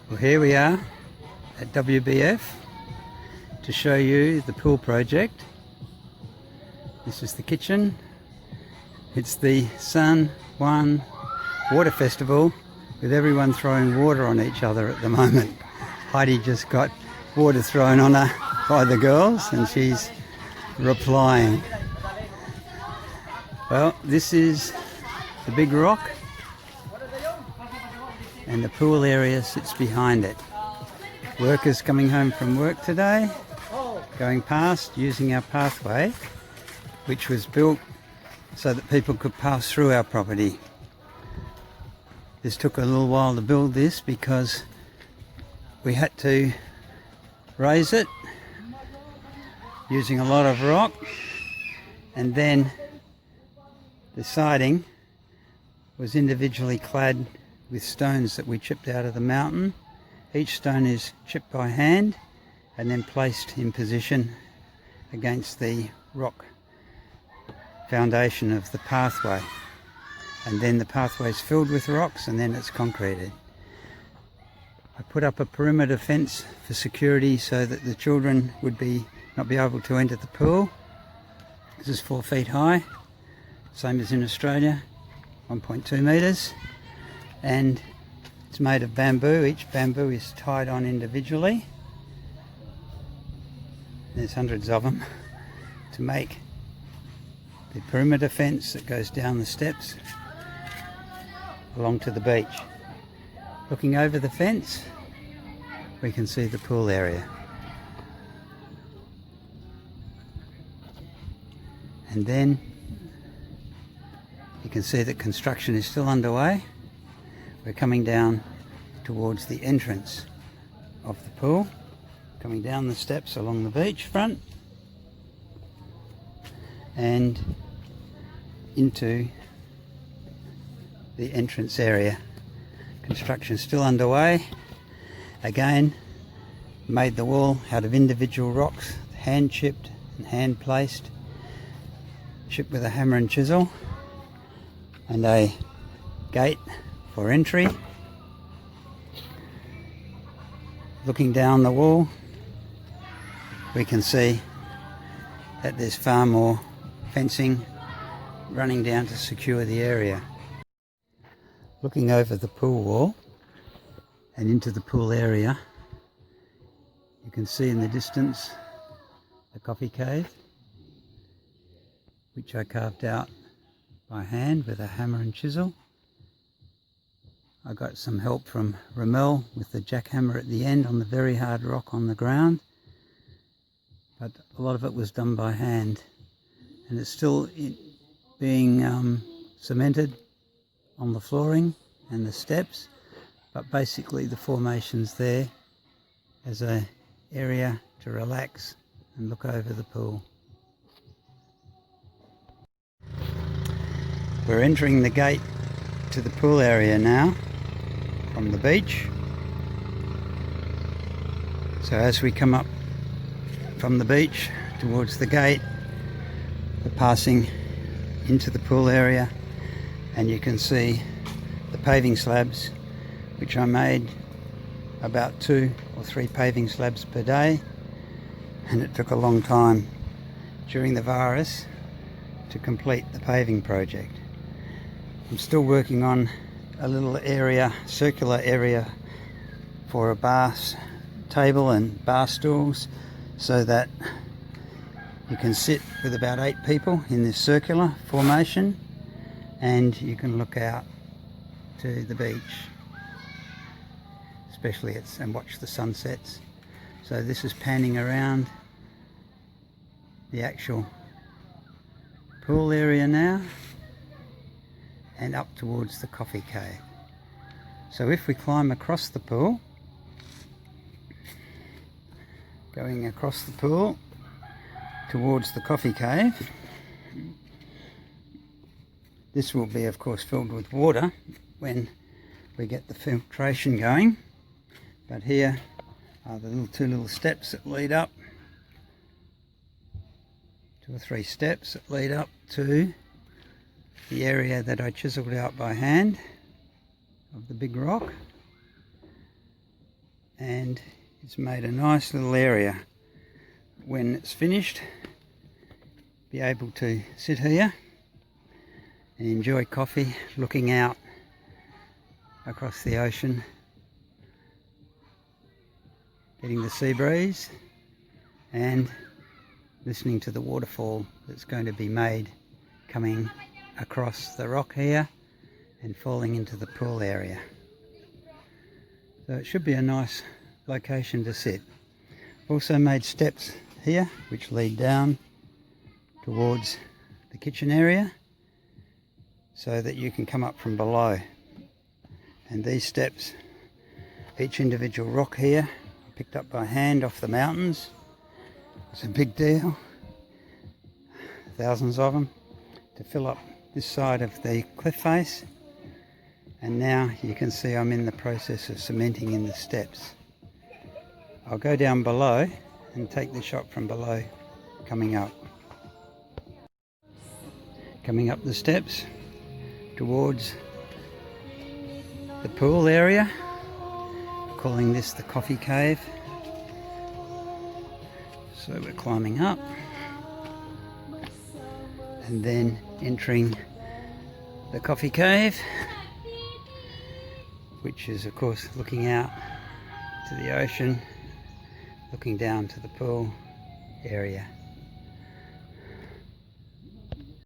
Well, here we are at WBF to show you the pool project. This is the kitchen. It's the San Juan Water Festival with everyone throwing water on each other at the moment. Heidi just got water thrown on her by the girls and she's replying. Well, this is the big rock and the pool area sits behind it. Workers coming home from work today, going past using our pathway, which was built so that people could pass through our property. This took a little while to build this because we had to raise it using a lot of rock, and then the siding was individually clad with stones that we chipped out of the mountain. Each stone is chipped by hand and then placed in position against the rock foundation of the pathway, and then the pathway is filled with rocks and then it's concreted. I put up a perimeter fence for security so that the children would not be able to enter the pool. This is 4 feet high, same as in Australia, 1.2 metres, and it's made of bamboo. Each bamboo is tied on individually. There's hundreds of them to make the perimeter fence that goes down the steps along to the beach. Looking over the fence, we can see the pool area. And then you can see that construction is still underway. We're coming down towards the entrance of the pool, coming down the steps along the beach front and into the entrance area. Construction is still underway. Again, made the wall out of individual rocks, hand chipped and hand placed, chipped with a hammer and chisel, and a gate for entry. Looking down the wall, we can see that there's far more fencing running down to secure the area. Looking over the pool wall and into the pool area, you can see in the distance the coffee cave, which I carved out by hand with a hammer and chisel. I got some help from Ramel with the jackhammer at the end on the very hard rock on the ground, but a lot of it was done by hand, and it's still being cemented on the flooring and the steps, but basically the formation's there as an area to relax and look over the pool. We're entering the gate to the pool area now from the beach. So as we come up from the beach towards the gate, we're passing into the pool area, and you can see the paving slabs, which I made about 2 or 3 paving slabs per day, and it took a long time during the virus to complete the paving project. I'm still working on a little area, circular area, for a bar table and bar stools so that you can sit with about 8 people in this circular formation and you can look out to the beach, especially and watch the sunsets. So this is panning around the actual pool area now and up towards the coffee cave. So if we climb across the pool, going across the pool towards the coffee cave, this will be of course filled with water when we get the filtration going, but here are the 2 little steps that lead up, 2 or 3 steps that lead up to the area that I chiseled out by hand of the big rock. and it's made a nice little area. When it's finished, be able to sit here and enjoy coffee, looking out across the ocean, getting the sea breeze and listening to the waterfall that's going to be made coming across the rock here and falling into the pool area. So it should be a nice location to sit. Also made steps here which lead down towards the kitchen area so that you can come up from below. And these steps, each individual rock here, picked up by hand off the mountains. It's a big deal, thousands of them, to fill up this side of the cliff face. And now you can see I'm in the process of cementing in the steps. I'll go down below and take the shot from below coming up. Coming up the steps towards the pool area, calling this the coffee cave. So we're climbing up and then entering the coffee cave, which is of course looking out to the ocean, looking down to the pool area.